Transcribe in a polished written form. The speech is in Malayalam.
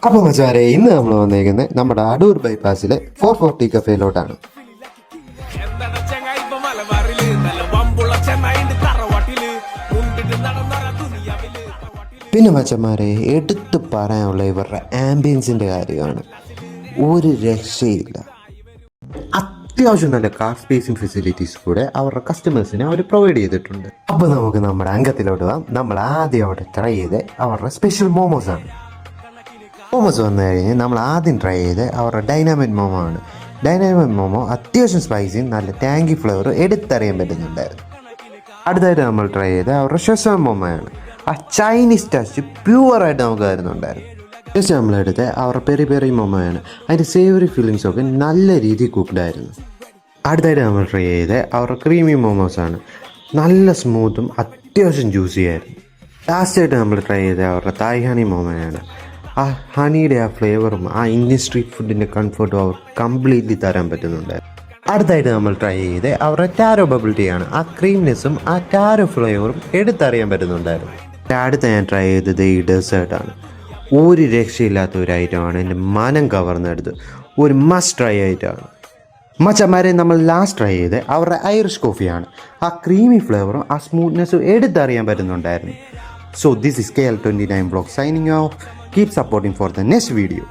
അപ്പോൾ മച്ചാരെ ഇന്ന് നമ്മൾ വന്നേക്കുന്നത് നമ്മുടെ അടൂർ ബൈപ്പാസിലെ 440 കഫേയിലോട്ടാണ്. പിന്നെ മച്ചന്മാരെ എടുത്ത് പറയാനുള്ള ഇവരുടെ ആംബിയൻസിൻ്റെ കാര്യമാണ്. ഒരു രക്ഷയില്ല. അത്യാവശ്യം നല്ല കാർ സ്പേസിങ് ഫെസിലിറ്റീസ് കൂടെ അവരുടെ കസ്റ്റമേഴ്സിനെ അവർ പ്രൊവൈഡ് ചെയ്തിട്ടുണ്ട്. അപ്പോൾ നമുക്ക് നമ്മുടെ അംഗത്തിലോട്ട് പോകാം. നമ്മൾ ആദ്യം അവിടെ ട്രൈ ചെയ്ത് അവരുടെ സ്പെഷ്യൽ മോമോസ് ആണ്. മോമോസ് വന്നു കഴിഞ്ഞ് നമ്മൾ ആദ്യം ട്രൈ ചെയ്ത് അവരുടെ ഡൈനാമിക് മോമോ ആണ്. ഡൈനാമിക് മോമോ അത്യാവശ്യം സ്പൈസിയും നല്ല ടാങ്കി ഫ്ലേവർ എടുത്തറിയാൻ പറ്റുന്നുണ്ടായിരുന്നു. അടുത്തായിട്ട് നമ്മൾ ട്രൈ ചെയ്ത് അവരുടെ ഷെസ്വാൻ മോമോയാണ്. ആ ചൈനീസ് ടച്ച് പ്യുവറായിട്ട് നമുക്ക് വരുന്നുണ്ടായിരുന്നു. നെക്സ്റ്റ് നമ്മളെടുത്ത് അവരുടെ പെരി പെരി മോമോയാണ്. അതിൻ്റെ സേവറി ഫീലിങ്സൊക്കെ നല്ല രീതിയിൽ കുക്ക്ഡായിരുന്നു. അടുത്തായിട്ട് നമ്മൾ ട്രൈ ചെയ്ത് അവരുടെ ക്രീമി മോമോസാണ്. നല്ല സ്മൂത്തും അത്യാവശ്യം ജ്യൂസി ആയിരുന്നു. ലാസ്റ്റായിട്ട് നമ്മൾ ട്രൈ ചെയ്ത് അവരുടെ തായ് ഹണി മോമോയാണ്. ആ ഹണിയുടെ ആ ഫ്ലേവറും ആ ഇന്ത്യൻ സ്ട്രീറ്റ് ഫുഡിൻ്റെ കംഫർട്ടും അവർ കംപ്ലീറ്റ്ലി തരാൻ പറ്റുന്നുണ്ടായിരുന്നു. അടുത്തായിട്ട് നമ്മൾ ട്രൈ ചെയ്ത് അവരുടെ ടാരോ ബബിൾ ടീ ആണ്. ആ ക്രീംനെസ്സും ആ ടാരോ ഫ്ലേവറും എടുത്തറിയാൻ പറ്റുന്നുണ്ടായിരുന്നു. അടുത്ത ഞാൻ ട്രൈ ചെയ്തത് ഈ ഡെസേർട്ടാണ്. ഒരു രക്ഷയില്ലാത്ത ഒരു ഐറ്റമാണ്. എൻ്റെ മനം കവർന്നെടുത്ത് ഒരു മസ്റ്റ് ട്രൈ ആയിട്ടാണ്. മച്ചന്മാരെ നമ്മൾ ലാസ്റ്റ് ട്രൈ ചെയ്ത് അവരുടെ ഐറിഷ് കോഫിയാണ്. ആ ക്രീമി ഫ്ലേവറും ആ സ്മൂത്ത്നെസ്സും എടുത്തറിയാൻ പറ്റുന്നുണ്ടായിരുന്നു. So this is KL29 Vlog signing off. Keep supporting for the next video.